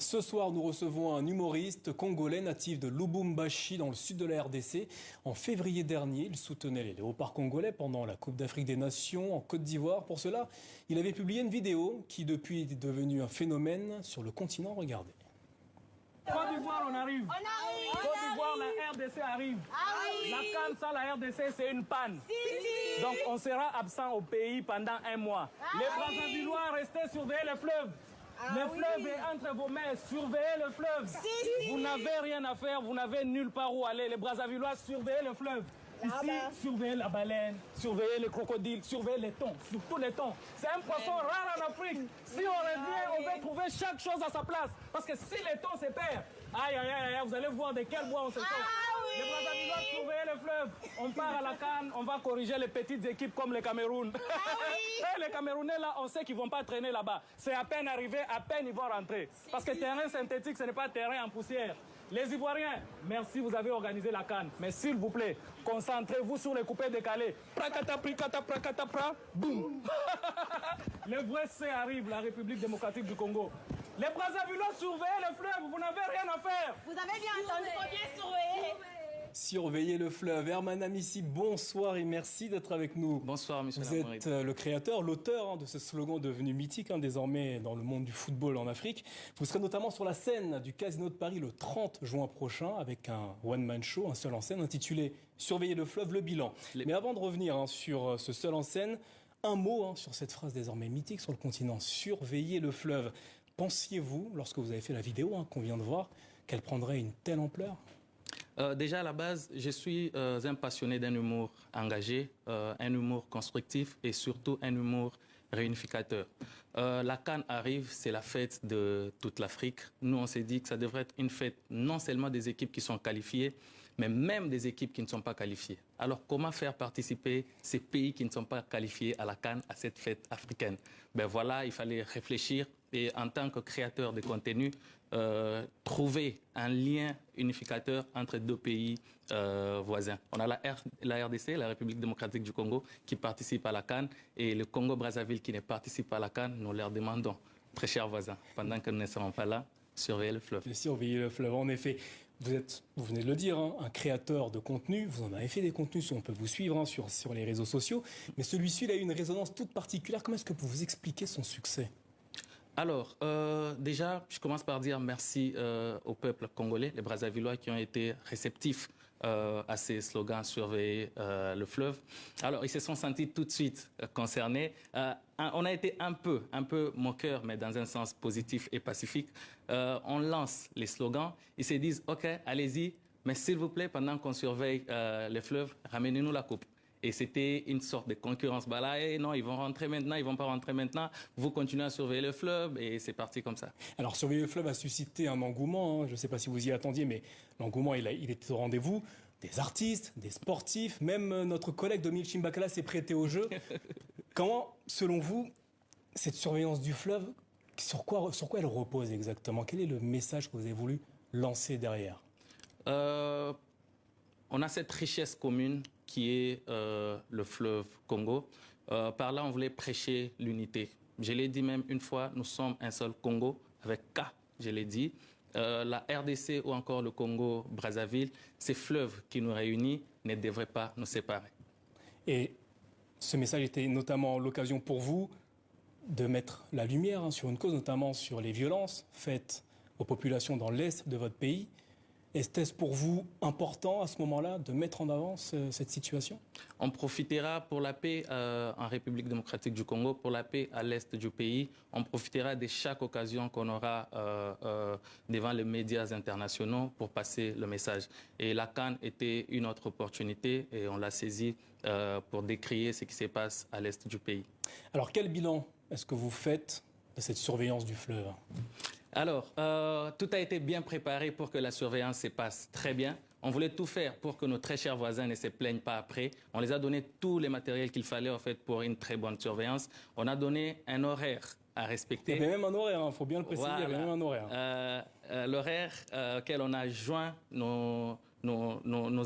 Ce soir, nous recevons un humoriste congolais natif de Lubumbashi dans le sud de la RDC. En février dernier, il soutenait les léopards congolais pendant la Coupe d'Afrique des Nations en Côte d'Ivoire. Pour cela, il avait publié une vidéo qui depuis est devenue un phénomène sur le continent. Regardez. Côte d'Ivoire, on arrive. Côte d'Ivoire, la RDC arrive. La CAN sans la RDC, c'est une panne. Donc on sera absent au pays pendant un mois. Les Brassavillois, restez surveiller le fleuve. Le fleuve est entre vos mains, surveillez le fleuve. Vous n'avez rien à faire, vous n'avez nulle part où aller. Les Brassavillois, surveillez le fleuve. Ici, surveillez la baleine, surveillez les crocodiles, surveillez les thons, surtout les thons. C'est un poisson rare en Afrique. Si on revient, on va trouver chaque chose à sa place. Parce que si les thons se perdent, aïe, aïe, aïe, vous allez voir de quel bois on se sort. Les Brassavillois, surveillez le fleuve. On part à la CAN, on va corriger les petites équipes comme le Cameroun. Et les Camerounais, là, on sait qu'ils ne vont pas traîner là-bas. C'est à peine arrivé, à peine ils vont rentrer. Parce que terrain synthétique, ce n'est pas terrain en poussière. Les Ivoiriens, merci, vous avez organisé la CAN. Mais s'il vous plaît, concentrez-vous sur les coupés décalés. Prakata, prikata, prakata, pra, boum. Le vrai C arrive, la République démocratique du Congo. Les Brassavillois, surveillez le fleuve, vous n'avez rien à faire. Vous avez bien entendu, il faut bien surveiller. Surveiller le fleuve. Herman Amissi, bonsoir et merci d'être avec nous. Bonsoir, monsieur Vous êtes le créateur, l'auteur de ce slogan devenu mythique désormais dans le monde du football en Afrique. Vous serez notamment sur la scène du Casino de Paris le 30 juin prochain avec un one-man show, un seul en scène, intitulé « Surveiller le fleuve, le bilan ». Mais avant de revenir sur ce seul en scène, un mot sur cette phrase désormais mythique sur le continent « Surveiller le fleuve ». Pensiez-vous, lorsque vous avez fait la vidéo qu'on vient de voir, qu'elle prendrait une telle ampleur ? Déjà, à la base, je suis un passionné d'un humour engagé, un humour constructif et surtout un humour réunificateur. La CAN arrive, c'est la fête de toute l'Afrique. Nous, on s'est dit que ça devrait être une fête non seulement des équipes qui sont qualifiées, mais même des équipes qui ne sont pas qualifiées. Alors, comment faire participer ces pays qui ne sont pas qualifiés à la CAN, à cette fête africaine? Ben voilà, il fallait réfléchir et en tant que créateur de contenu, trouver un lien unificateur entre deux pays voisins. On a la RDC, la République démocratique du Congo, qui participe à la CAN, et le Congo-Brazzaville qui ne participe pas à la CAN. Nous leur demandons, très chers voisins, pendant que nous ne serons pas là, surveiller le fleuve. Surveiller le fleuve, en effet. Vous venez de le dire, un créateur de contenu. Vous en avez fait des contenus, on peut vous suivre sur les réseaux sociaux. Mais celui-ci, il a eu une résonance toute particulière. Comment est-ce que vous expliquez son succès ? Alors, déjà, je commence par dire merci au peuple congolais, les Brassavillois qui ont été réceptifs à ces slogans « Surveiller le fleuve ». Alors, ils se sont sentis tout de suite concernés. On a été un peu moqueurs, mais dans un sens positif et pacifique. On lance les slogans, ils se disent « Ok, allez-y, mais s'il vous plaît, pendant qu'on surveille le fleuve, ramenez-nous la coupe ». Et c'était une sorte de concurrence. Bah là, non, ils vont rentrer maintenant, ils vont pas rentrer maintenant. Vous continuez à surveiller le fleuve et c'est parti comme ça. Alors, surveiller le fleuve a suscité un engouement. Je ne sais pas si vous y attendiez, mais l'engouement, il était au rendez-vous. Des artistes, des sportifs, même notre collègue Dominique Chimbakala s'est prêté au jeu. Comment, selon vous, cette surveillance du fleuve, sur quoi elle repose exactement? Quel est le message que vous avez voulu lancer derrière? On a cette richesse commune qui est le fleuve Congo. Par là, on voulait prêcher l'unité. Je l'ai dit même une fois, nous sommes un seul Congo, avec K, je l'ai dit. La RDC ou encore le Congo-Brazzaville, ces fleuves qui nous réunissent ne devraient pas nous séparer. Et ce message était notamment l'occasion pour vous de mettre la lumière sur une cause, notamment sur les violences faites aux populations dans l'est de votre pays. Est-ce pour vous important à ce moment-là de mettre en avant cette situation? On profitera pour la paix en République démocratique du Congo, pour la paix à l'est du pays. On profitera de chaque occasion qu'on aura devant les médias internationaux pour passer le message. Et la CAN était une autre opportunité et on l'a saisie pour décrier ce qui se passe à l'est du pays. Alors quel bilan est-ce que vous faites de cette surveillance du fleuve? Alors, tout a été bien préparé pour que la surveillance se passe très bien. On voulait tout faire pour que nos très chers voisins ne se plaignent pas après. On les a donné tous les matériels qu'il fallait en fait pour une très bonne surveillance. On a donné un horaire à respecter. Il y avait même un horaire, il faut bien le préciser, voilà. Il y avait même un horaire. L'horaire auquel on a joint nos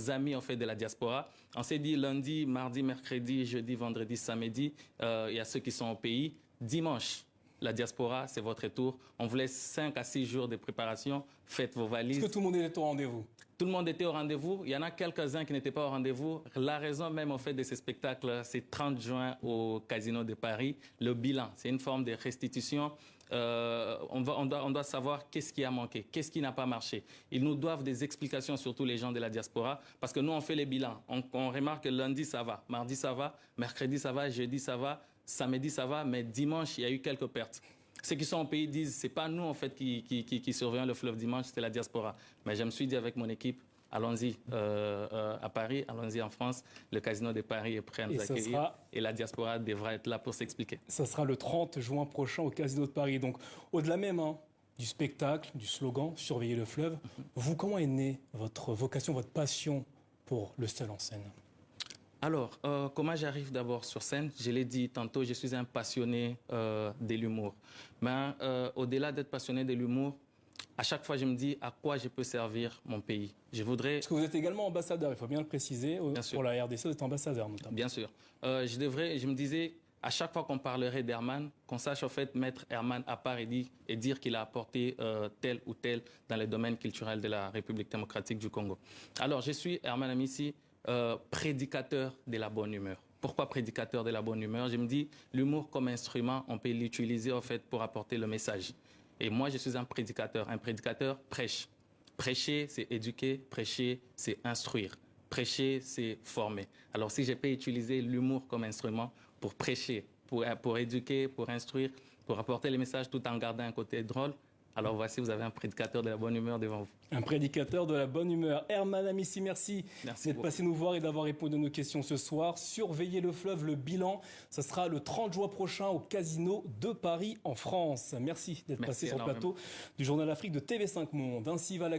amis en fait, de la diaspora. On s'est dit lundi, mardi, mercredi, jeudi, vendredi, samedi, il y a ceux qui sont au pays. Dimanche, La diaspora, c'est votre tour. On vous laisse 5 à 6 jours de préparation. Faites vos valises. Est-ce que tout le monde est au rendez-vous? Tout le monde était au rendez-vous. Il y en a quelques-uns qui n'étaient pas au rendez-vous. La raison même au fait de ces spectacles, c'est 30 juin au Casino de Paris. Le bilan, c'est une forme de restitution. On doit savoir qu'est-ce qui a manqué, qu'est-ce qui n'a pas marché. Ils nous doivent des explications, surtout les gens de la diaspora, parce que nous, on fait les bilans. On remarque que lundi, ça va, mardi, ça va, mercredi, ça va, jeudi, ça va, samedi, ça va, mais dimanche, il y a eu quelques pertes. Ceux qui sont au pays disent, c'est pas nous, en fait, qui surveillons le fleuve dimanche, c'est la diaspora. Mais je me suis dit avec mon équipe, allons-y à Paris, allons-y en France. Le Casino de Paris est prêt à nous accueillir. Et la diaspora devra être là pour s'expliquer. Ça sera le 30 juin prochain au Casino de Paris. Donc, au-delà même du spectacle, du slogan « Surveiller le fleuve », vous, comment est née votre vocation, votre passion pour le seul en scène? Alors, comment j'arrive d'abord sur scène? Je l'ai dit tantôt, je suis un passionné de l'humour. Mais au-delà d'être passionné de l'humour, à chaque fois, je me dis à quoi je peux servir mon pays. Je voudrais... Parce que vous êtes également ambassadeur, il faut bien le préciser. Pour la RDC, vous êtes ambassadeur notamment. Bien sûr. Je me disais, à chaque fois qu'on parlerait d'Herman, qu'on sache en fait mettre Herman à part et dire qu'il a apporté tel ou tel dans le domaine culturel de la République démocratique du Congo. Alors, je suis Herman Amissi, prédicateur de la bonne humeur. Pourquoi prédicateur de la bonne humeur? Je me dis, l'humour comme instrument, on peut l'utiliser en fait pour apporter le message. Et moi, je suis un prédicateur. Un prédicateur prêche. Prêcher, c'est éduquer. Prêcher, c'est instruire. Prêcher, c'est former. Alors, si je peux utiliser l'humour comme instrument pour prêcher, pour éduquer, pour instruire, pour apporter les messages tout en gardant un côté drôle, alors voici, vous avez un prédicateur de la bonne humeur devant vous. Un prédicateur de la bonne humeur. Herman Amissi, merci d'être passé nous voir et d'avoir répondu à nos questions ce soir. Surveiller le fleuve, le bilan, ça sera le 30 juin prochain au Casino de Paris en France. Merci d'être passé sur le plateau du Journal Afrique de TV5 Monde. Ainsi va la